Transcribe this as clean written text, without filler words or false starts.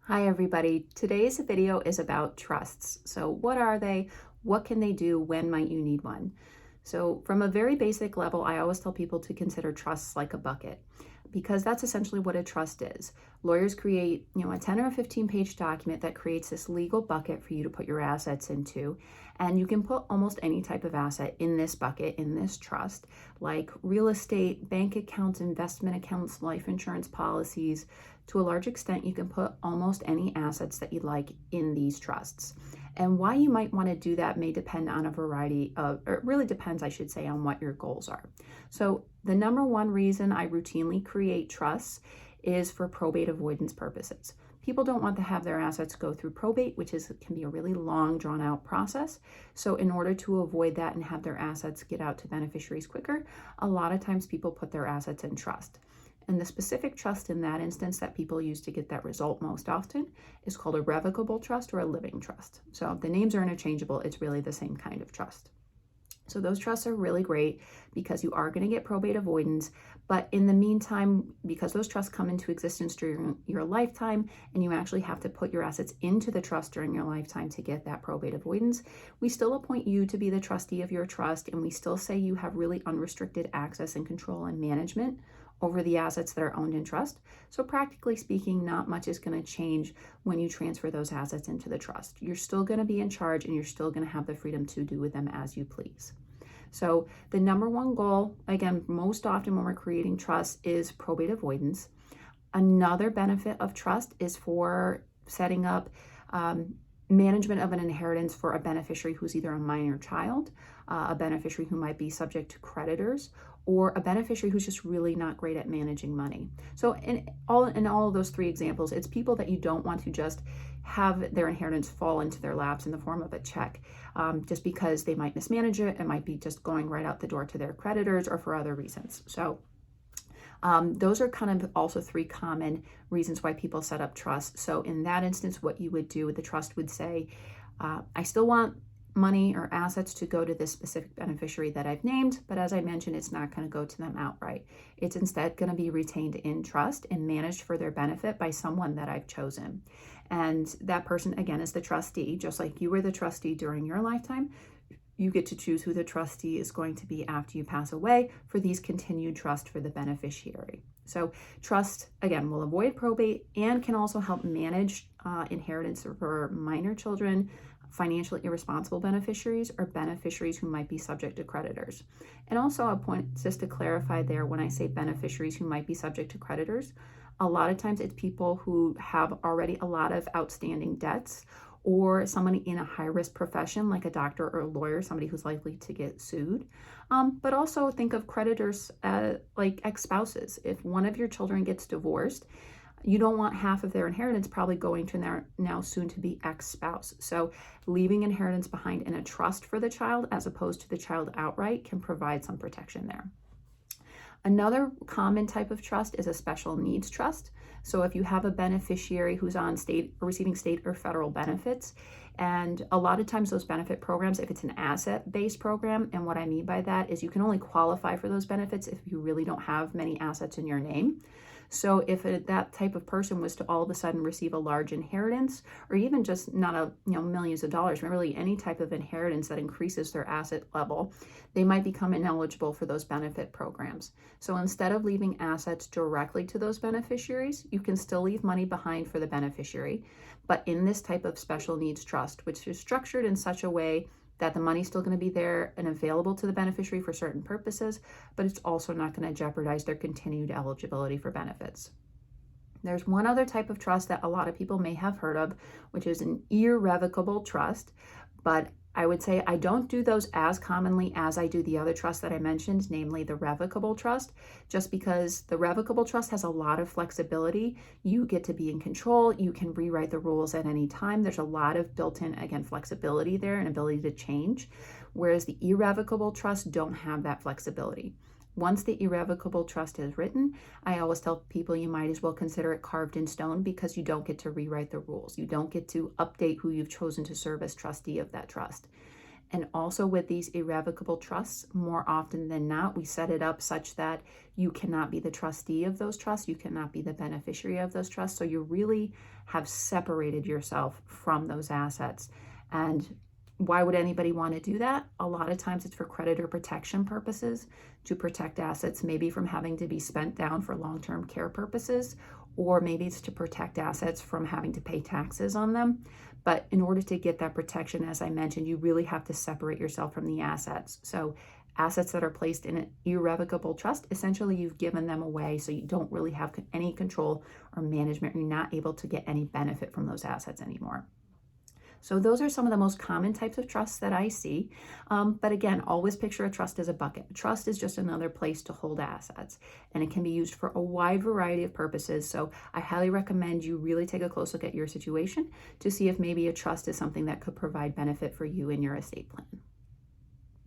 Hi everybody. Today's video is about trusts. So what are they? What can they do? When might you need one? So from a very basic level, I always tell people to consider trusts like a bucket because that's essentially what a trust is. Lawyers create, a 10 or 15-page document that creates this legal bucket for you to put your assets into. And you can put almost any type of asset in this bucket, in this trust, like real estate, bank accounts, investment accounts, life insurance policies. To a large extent, you can put almost any assets that you'd like in these trusts. And why you might want to do that may depend on a variety of, or it really depends, I should say, on what your goals are. So the number one reason I routinely create trusts is for probate avoidance purposes. People don't want to have their assets go through probate, which can be a really long, drawn out process. So in order to avoid that and have their assets get out to beneficiaries quicker, a lot of times people put their assets in trust. And the specific trust in that instance that people use to get that result most often is called a revocable trust or a living trust. So the names are interchangeable. It's really the same kind of trust. So those trusts are really great because you are going to get probate avoidance. But in the meantime, because those trusts come into existence during your lifetime and you actually have to put your assets into the trust during your lifetime to get that probate avoidance, we still appoint you to be the trustee of your trust, and we still say you have really unrestricted access and control and management over the assets that are owned in trust. So practically speaking, not much is going to change when you transfer those assets into the trust. You're still going to be in charge and you're still going to have the freedom to do with them as you please. So the number one goal, again, most often when we're creating trusts, is probate avoidance. Another benefit of trust is for setting up management of an inheritance for a beneficiary who's either a minor child, a beneficiary who might be subject to creditors, or a beneficiary who's just really not great at managing money. So in all of those three examples, it's people that you don't want to just have their inheritance fall into their laps in the form of a check, just because they might mismanage it. It might be just going right out the door to their creditors or for other reasons. So those are kind of also three common reasons why people set up trusts. So in that instance, what you would do, the trust would say, I still want money or assets to go to this specific beneficiary that I've named, but as I mentioned, it's not going to go to them outright. It's instead going to be retained in trust and managed for their benefit by someone that I've chosen. And that person, again, is the trustee. Just like you were the trustee during your lifetime, you get to choose who the trustee is going to be after you pass away for these continued trust for the beneficiary. So trust, again, will avoid probate and can also help manage inheritance for minor children, financially irresponsible beneficiaries, or beneficiaries who might be subject to creditors. And also a point just to clarify there, when I say beneficiaries who might be subject to creditors, a lot of times it's people who have already a lot of outstanding debts, or somebody in a high-risk profession like a doctor or a lawyer, somebody who's likely to get sued. But also think of creditors like ex-spouses. If one of your children gets divorced, you don't want half of their inheritance probably going to their now soon-to-be ex-spouse. So leaving inheritance behind in a trust for the child as opposed to the child outright can provide some protection there. Another common type of trust is a special needs trust. So if you have a beneficiary who's on receiving state or federal benefits, and a lot of times those benefit programs, if it's an asset-based program, and what I mean by that is you can only qualify for those benefits if you really don't have many assets in your name. So if that type of person was to all of a sudden receive a large inheritance, or even just not millions of dollars, but really any type of inheritance that increases their asset level, they might become ineligible for those benefit programs. So instead of leaving assets directly to those beneficiaries, you can still leave money behind for the beneficiary, but in this type of special needs trust, which is structured in such a way that the money's still going to be there and available to the beneficiary for certain purposes, but it's also not going to jeopardize their continued eligibility for benefits. There's one other type of trust that a lot of people may have heard of, which is an irrevocable trust, but I would say I don't do those as commonly as I do the other trust that I mentioned, namely the revocable trust, just because the revocable trust has a lot of flexibility. You get to be in control. You can rewrite the rules at any time. There's a lot of built-in, again, flexibility there and ability to change, whereas the irrevocable trusts don't have that flexibility. Once the irrevocable trust is written, I always tell people you might as well consider it carved in stone because you don't get to rewrite the rules. You don't get to update who you've chosen to serve as trustee of that trust. And also with these irrevocable trusts, more often than not, we set it up such that you cannot be the trustee of those trusts, you cannot be the beneficiary of those trusts. So you really have separated yourself from those assets. And why would anybody want to do that? A lot of times it's for creditor protection purposes, to protect assets maybe from having to be spent down for long-term care purposes, or maybe it's to protect assets from having to pay taxes on them. But in order to get that protection, as I mentioned, you really have to separate yourself from the assets. So assets that are placed in an irrevocable trust, essentially you've given them away, so you don't really have any control or management. You're not able to get any benefit from those assets anymore. So those are some of the most common types of trusts that I see. But again, always picture a trust as a bucket. A trust is just another place to hold assets, and it can be used for a wide variety of purposes. So I highly recommend you really take a close look at your situation to see if maybe a trust is something that could provide benefit for you in your estate plan.